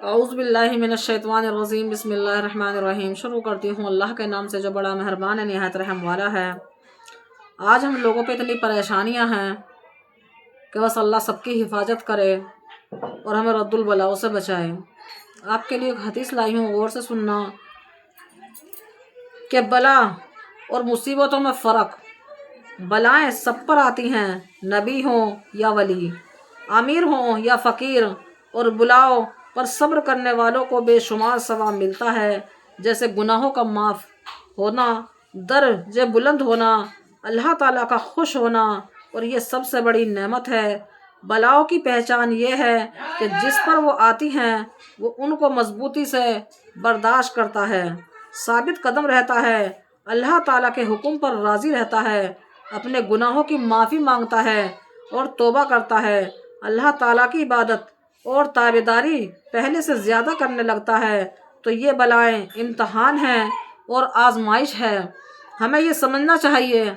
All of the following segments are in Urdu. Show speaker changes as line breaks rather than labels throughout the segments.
اعوذ باللہ من الشیطان الرجیم، بسم اللہ الرحمن الرحیم۔ شروع کرتی ہوں اللہ کے نام سے جو بڑا مہربان ہے، نہایت رحم والا ہے۔ آج ہم لوگوں پہ اتنی پریشانیاں ہیں کہ بس اللہ سب کی حفاظت کرے اور ہمیں رد البلاؤں سے بچائے۔ آپ کے لیے ایک حدیث لائی ہوں، غور سے سننا کہ بلا اور مصیبتوں میں فرق۔ بلائیں سب پر آتی ہیں، نبی ہوں یا ولی، امیر ہوں یا فقیر، اور بلاؤ پر صبر کرنے والوں کو بے شمار ثواب ملتا ہے، جیسے گناہوں کا معاف ہونا، درجے بلند ہونا، اللہ تعالیٰ کا خوش ہونا، اور یہ سب سے بڑی نعمت ہے۔ بلاؤں کی پہچان یہ ہے کہ جس پر وہ آتی ہیں وہ ان کو مضبوطی سے برداشت کرتا ہے، ثابت قدم رہتا ہے، اللہ تعالیٰ کے حکم پر راضی رہتا ہے، اپنے گناہوں کی معافی مانگتا ہے اور توبہ کرتا ہے، اللہ تعالیٰ کی عبادت اور تابعداری پہلے سے زیادہ کرنے لگتا ہے، تو یہ بلائیں امتحان ہیں اور آزمائش ہے۔ ہمیں یہ سمجھنا چاہیے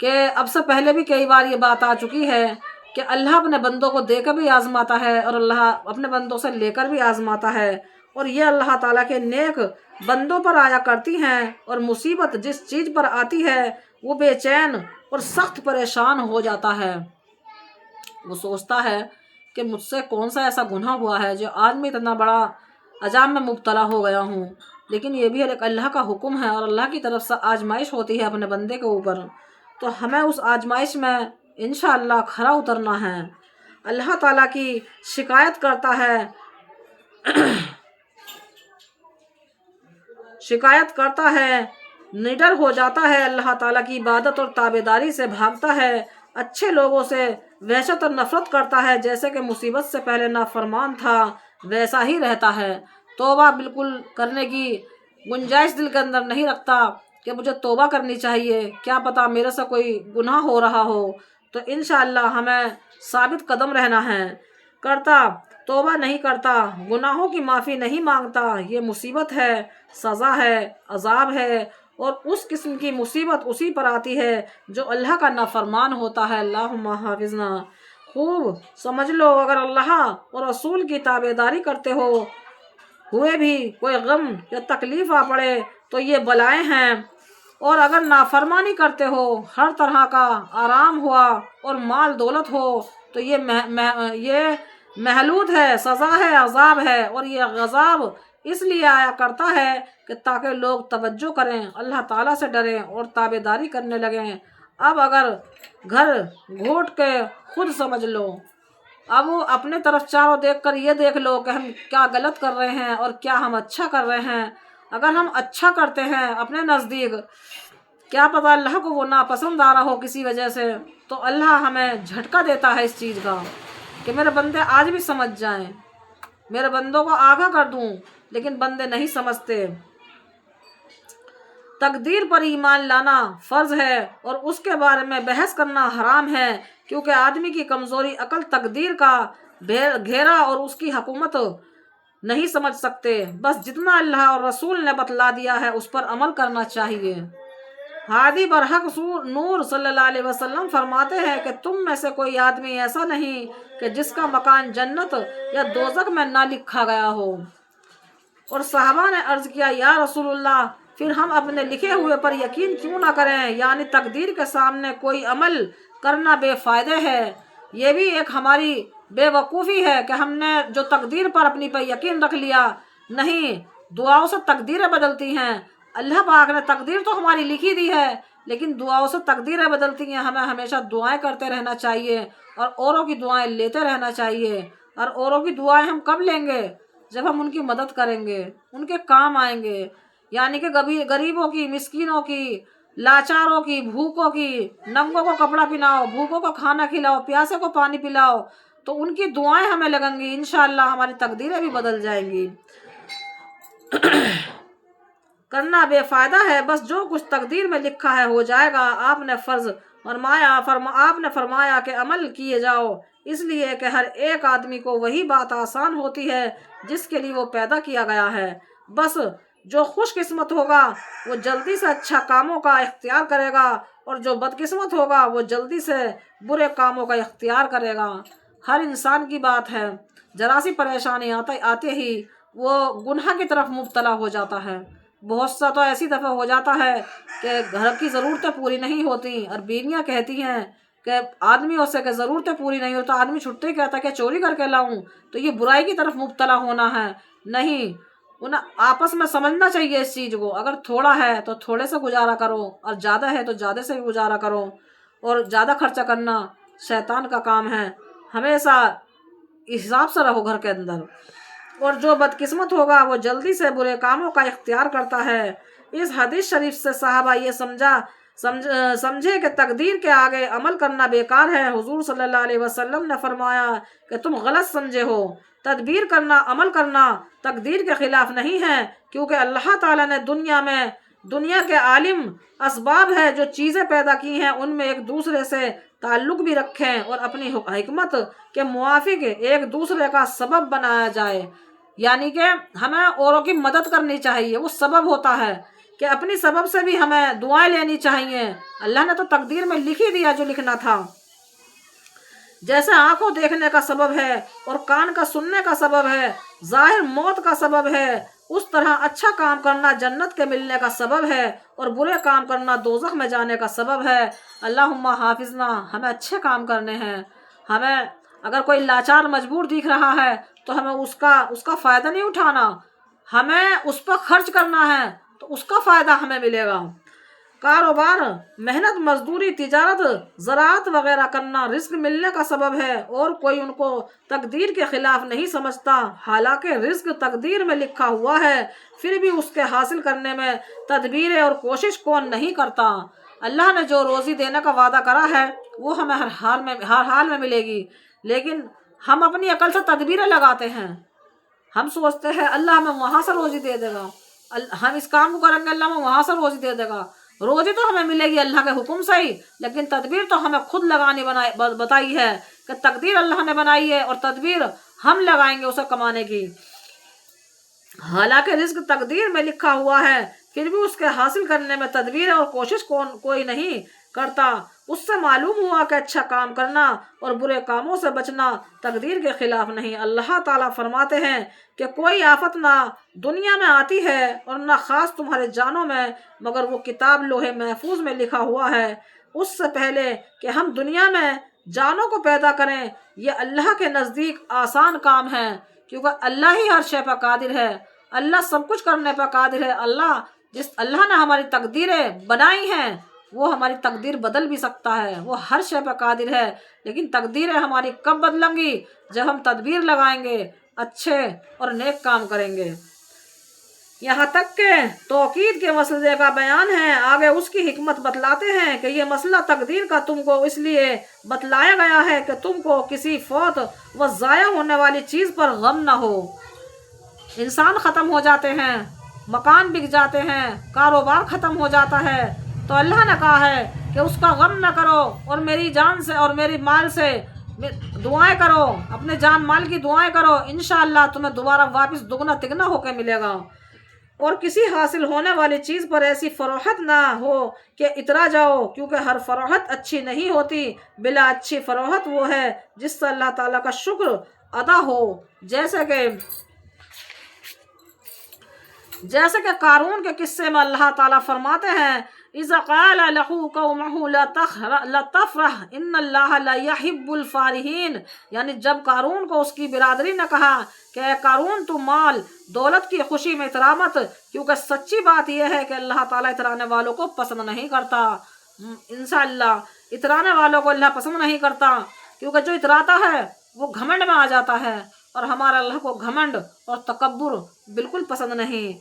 کہ اب سے پہلے بھی کئی بار یہ بات آ چکی ہے کہ اللہ اپنے بندوں کو دے کر بھی آزماتا ہے اور اللہ اپنے بندوں سے لے کر بھی آزماتا ہے، اور یہ اللہ تعالیٰ کے نیک بندوں پر آیا کرتی ہیں، اور مصیبت جس چیز پر آتی ہے وہ بے چین اور سخت پریشان ہو جاتا ہے۔ وہ سوچتا ہے کہ مجھ سے کون سا ایسا گناہ ہوا ہے جو آج میں اتنا بڑا عذاب میں مبتلا ہو گیا ہوں، لیکن یہ بھی ایک اللہ کا حکم ہے اور اللہ کی طرف سے آزمائش ہوتی ہے اپنے بندے کے اوپر، تو ہمیں اس آزمائش میں انشاءاللہ کھرا اترنا ہے۔ اللہ تعالیٰ کی شکایت کرتا ہے نڈر ہو جاتا ہے، اللہ تعالیٰ کی عبادت اور تابعداری سے بھاگتا ہے، اچھے لوگوں سے وحشت اور نفرت کرتا ہے، جیسے کہ مصیبت سے پہلے نافرمان تھا ویسا ہی رہتا ہے، توبہ بالکل کرنے کی گنجائش دل کے اندر نہیں رکھتا کہ مجھے توبہ کرنی چاہیے، کیا پتا میرے سے کوئی گناہ ہو رہا ہو، تو انشاءاللہ ہمیں ثابت قدم رہنا ہے۔ توبہ نہیں کرتا، گناہوں کی معافی نہیں مانگتا، یہ مصیبت ہے، سزا ہے، عذاب ہے، اور اس قسم کی مصیبت اسی پر آتی ہے جو اللہ کا نافرمان ہوتا ہے۔ اللہم حافظنا۔ خوب سمجھ لو، اگر اللہ اور رسول کی تابعداری کرتے ہوئے بھی کوئی غم یا تکلیف آ پڑے تو یہ بلائیں ہیں، اور اگر نافرمانی کرتے ہو، ہر طرح کا آرام ہوا اور مال دولت ہو تو یہ محلود ہے، سزا ہے، عذاب ہے، اور یہ عذاب اس لیے آیا کرتا ہے کہ تاکہ لوگ توجہ کریں، اللہ تعالیٰ سے ڈریں اور تابعداری کرنے لگیں۔ اب اگر گھر گھوٹ کے خود سمجھ لو، اب وہ اپنے طرف چاروں دیکھ کر یہ دیکھ لو کہ ہم کیا غلط کر رہے ہیں اور کیا ہم اچھا کر رہے ہیں۔ اگر ہم اچھا کرتے ہیں اپنے نزدیک، کیا پتہ اللہ کو وہ ناپسند آ رہا ہو کسی وجہ سے، تو اللہ ہمیں جھٹکا دیتا ہے اس چیز کا کہ میرے بندے آج بھی سمجھ جائیں، میرے بندوں کو آگاہ کر دوں، لیکن بندے نہیں سمجھتے۔ تقدیر پر ایمان لانا فرض ہے اور اس کے بارے میں بحث کرنا حرام ہے، کیونکہ آدمی کی کمزوری عقل تقدیر کا گھیرا اور اس کی حکومت نہیں سمجھ سکتے، بس جتنا اللہ اور رسول نے بتلا دیا ہے اس پر عمل کرنا چاہیے۔ ہادی برحق نور صلی اللہ علیہ وسلم فرماتے ہیں کہ تم میں سے کوئی آدمی ایسا نہیں کہ جس کا مکان جنت یا دوزخ میں نہ لکھا گیا ہو، اور صحابہ نے عرض کیا یا رسول اللہ، پھر ہم اپنے لکھے ہوئے پر یقین کیوں نہ کریں؟ یعنی تقدیر کے سامنے کوئی عمل کرنا بے فائدہ ہے۔ یہ بھی ایک ہماری بے وقوفی ہے کہ ہم نے جو تقدیر پر اپنی پہ یقین رکھ لیا، نہیں، دعاؤں سے تقدیریں بدلتی ہیں۔ اللہ پاک نے تقدیر تو ہماری لکھی دی ہے، لیکن دعاؤں سے تقدیریں بدلتی ہیں۔ ہمیں ہمیشہ دعائیں کرتے رہنا چاہیے اور اوروں کی دعائیں لیتے رہنا چاہیے، اور اوروں کی دعائیں ہم کب لیں گے؟ جب ہم ان کی مدد کریں گے، ان کے کام آئیں گے، یعنی کہ غریبوں کی، مسکینوں کی، لاچاروں کی، بھوکوں کی، ننگوں کو کپڑا پہناؤ، بھوکوں کو کھانا کھلاؤ، پیاسے کو پانی پلاؤ، تو ان کی دعائیں ہمیں لگیں گی، انشاءاللہ ہماری تقدیریں بھی بدل جائیں گی۔ کرنا بے فائدہ ہے، بس جو کچھ تقدیر میں لکھا ہے ہو جائے گا۔ آپ نے فرمایا کہ عمل کیے جاؤ، اس لیے کہ ہر ایک آدمی کو وہی بات آسان ہوتی ہے جس کے لیے وہ پیدا کیا گیا ہے، بس جو خوش قسمت ہوگا وہ جلدی سے اچھا کاموں کا اختیار کرے گا، اور جو بدقسمت ہوگا وہ جلدی سے برے کاموں کا اختیار کرے گا۔ ہر انسان کی بات ہے، ذرا سی پریشانی آتے ہی وہ گناہ کی طرف مبتلا ہو جاتا ہے۔ بہت سا تو ایسی دفعہ ہو جاتا ہے کہ گھر کی ضرورتیں پوری نہیں ہوتی اور بیویاں کہتی ہیں کہ آدمیوں سے کہ ضرورتیں پوری نہیں ہوتا، آدمی چھٹے ہی کہتا ہے کہ چوری کر کے لاؤں، تو یہ برائی کی طرف مبتلا ہونا ہے۔ نہیں، انہیں آپس میں سمجھنا چاہیے اس چیز کو، اگر تھوڑا ہے تو تھوڑے سے گزارا کرو، اور زیادہ ہے تو زیادہ سے بھی گزارا کرو، اور زیادہ خرچہ کرنا شیطان کا کام ہے۔ ہمیشہ حساب سے رہو گھر کے اندر، اور جو بدقسمت ہوگا وہ جلدی سے برے کاموں کا اختیار کرتا ہے۔ اس حدیث شریف سے صحابہ یہ سمجھے کہ تقدیر کے آگے عمل کرنا بیکار ہے۔ حضور صلی اللہ علیہ وسلم نے فرمایا کہ تم غلط سمجھے ہو، تدبیر کرنا، عمل کرنا تقدیر کے خلاف نہیں ہے، کیونکہ اللہ تعالیٰ نے دنیا کے عالم اسباب ہے جو چیزیں پیدا کی ہیں، ان میں ایک دوسرے سے تعلق بھی رکھیں اور اپنی حکمت کے موافق ایک دوسرے کا سبب بنایا جائے۔ یعنی کہ ہمیں اوروں کی مدد کرنی چاہیے، وہ سبب ہوتا ہے کہ اپنی سبب سے بھی ہمیں دعائیں لینی چاہیے۔ اللہ نے تو تقدیر میں لکھ ہی دیا جو لکھنا تھا۔ جیسے آنکھوں دیکھنے کا سبب ہے اور کان کا سننے کا سبب ہے، ظاہر موت کا سبب ہے، اس طرح اچھا کام کرنا جنت کے ملنے کا سبب ہے اور برے کام کرنا دوزخ میں جانے کا سبب ہے۔ اللہم حافظنا، ہمیں اچھے کام کرنے ہیں۔ ہمیں اگر کوئی لاچار مجبور دکھ رہا ہے تو ہمیں اس کا فائدہ نہیں اٹھانا، ہمیں اس پر خرچ کرنا ہے تو اس کا فائدہ ہمیں ملے گا۔ کاروبار، محنت مزدوری، تجارت، زراعت وغیرہ کرنا رزق ملنے کا سبب ہے، اور کوئی ان کو تقدیر کے خلاف نہیں سمجھتا، حالانکہ رزق تقدیر میں لکھا ہوا ہے، پھر بھی اس کے حاصل کرنے میں تدبیر اور کوشش کون نہیں کرتا۔ اللہ نے جو روزی دینے کا وعدہ کرا ہے وہ ہمیں ہر حال میں ملے گی، لیکن ہم اپنی عقل سے تدبیریں لگاتے ہیں۔ ہم سوچتے ہیں اللہ ہمیں وہاں سے روزی دے دے گا، ہم اس کام کو کریں گے اللہ ہمیں وہاں سے روزی دے دے گا۔ روزی تو ہمیں ملے گی اللہ کے حکم سے ہی، لیکن تدبیر تو ہمیں خود لگانی بتائی ہے کہ تقدیر اللہ نے بنائی ہے اور تدبیر ہم لگائیں گے اسے کمانے کی۔ حالانکہ رزق تقدیر میں لکھا ہوا ہے، پھر بھی اس کے حاصل کرنے میں تدبیر اور کوشش کوئی نہیں کرتا۔ اس سے معلوم ہوا کہ اچھا کام کرنا اور برے کاموں سے بچنا تقدیر کے خلاف نہیں۔ اللہ تعالیٰ فرماتے ہیں کہ کوئی آفت نہ دنیا میں آتی ہے اور نہ خاص تمہارے جانوں میں، مگر وہ کتاب لوح محفوظ میں لکھا ہوا ہے اس سے پہلے کہ ہم دنیا میں جانوں کو پیدا کریں۔ یہ اللہ کے نزدیک آسان کام ہے، کیونکہ اللہ ہی ہر شے پر قادر ہے، اللہ سب کچھ کرنے پر قادر ہے۔ اللہ نے ہماری تقدیریں بنائی ہیں، وہ ہماری تقدیر بدل بھی سکتا ہے، وہ ہر شے پر قادر ہے، لیکن تقدیریں ہماری کب بدلیں گی؟ جب ہم تدبیر لگائیں گے، اچھے اور نیک کام کریں گے۔ یہاں تک کہ توقید کے مسئلے کا بیان ہے، آگے اس کی حکمت بتلاتے ہیں کہ یہ مسئلہ تقدیر کا تم کو اس لیے بتلایا گیا ہے کہ تم کو کسی فوت و ضائع ہونے والی چیز پر غم نہ ہو۔ انسان ختم ہو جاتے ہیں، مکان بک جاتے ہیں، کاروبار ختم ہو جاتا ہے، تو اللہ نے کہا ہے کہ اس کا غم نہ کرو، اور میری جان سے اور میری مال سے دعائیں کرو، اپنے جان مال کی دعائیں کرو، انشاءاللہ تمہیں دوبارہ واپس دگنا تگنا ہو کے ملے گا۔ اور کسی حاصل ہونے والی چیز پر ایسی فروخت نہ ہو کہ اترا جاؤ، کیونکہ ہر فروخت اچھی نہیں ہوتی، بلا اچھی فروخت وہ ہے جس سے اللہ تعالیٰ کا شکر ادا ہو۔ جیسے کہ قارون کے قصے میں اللہ تعالیٰ فرماتے ہیں اِذَا قَالَ لَهُ قَوْمُهُ لَا تَفْرَحْ إِنَّ اللَّهَ لَا يَحِبُّ الْفَارِحِينَ، یعنی جب قارون کو اس کی برادری نے کہا کہ اے قارون تو مال دولت کی خوشی میں اترا مت، کیونکہ سچی بات یہ ہے کہ اللہ تعالیٰ اترانے والوں کو پسند نہیں کرتا۔ انشاءاللہ اترانے والوں کو اللہ پسند نہیں کرتا، کیونکہ جو اتراتا ہے وہ گھمنڈ میں آ جاتا ہے، اور ہمارا اللہ کو گھمنڈ اور تکبر بالکل پسند نہیں۔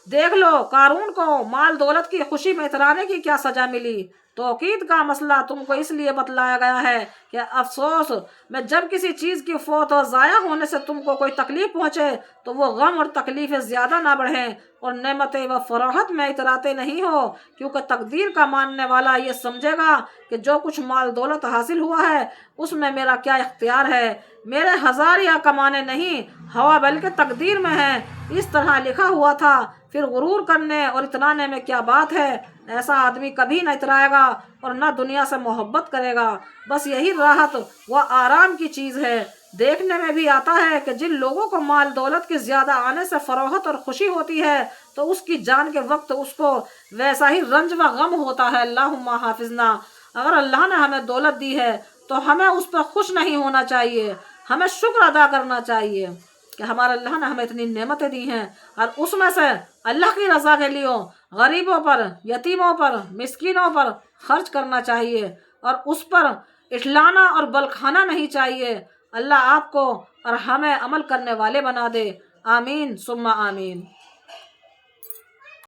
دیکھ لو قارون کو مال دولت کی خوشی میں اترانے کی کیا سزا ملی۔ توقید کا مسئلہ تم کو اس لیے بتلایا گیا ہے کہ افسوس میں جب کسی چیز کی فوت اور ضائع ہونے سے تم کو کوئی تکلیف پہنچے تو وہ غم اور تکلیفیں زیادہ نہ بڑھیں، اور نعمتیں و فراحت میں اتراتے نہیں ہو، کیونکہ تقدیر کا ماننے والا یہ سمجھے گا کہ جو کچھ مال دولت حاصل ہوا ہے اس میں میرا کیا اختیار ہے، میرے ہزار یا کمانے نہیں ہوا بلکہ تقدیر میں ہے، اس طرح لکھا ہوا تھا، پھر غرور کرنے اور اترانے میں کیا بات ہے۔ ایسا آدمی کبھی نہ اترائے گا اور نہ دنیا سے محبت کرے گا۔ بس یہی راحت و آرام کی چیز ہے۔ دیکھنے میں بھی آتا ہے کہ جن لوگوں کو مال دولت کے زیادہ آنے سے فروحت اور خوشی ہوتی ہے تو اس کی جان کے وقت اس کو ویسا ہی رنج و غم ہوتا ہے۔ اللہم حافظنا۔ اگر اللہ نے ہمیں دولت دی ہے تو ہمیں اس پر خوش نہیں ہونا چاہیے، ہمیں شکر ادا کرنا چاہیے کہ ہمارے اللہ نے ہمیں اتنی نعمتیں دی ہیں، اور اس میں سے اللہ کی رضا کے لیے غریبوں پر، یتیموں پر، مسکینوں پر خرچ کرنا چاہیے، اور اس پر اٹھلانا اور بلکھانا نہیں چاہیے۔ اللہ آپ کو اور ہمیں عمل کرنے والے بنا دے۔ آمین ثم آمین۔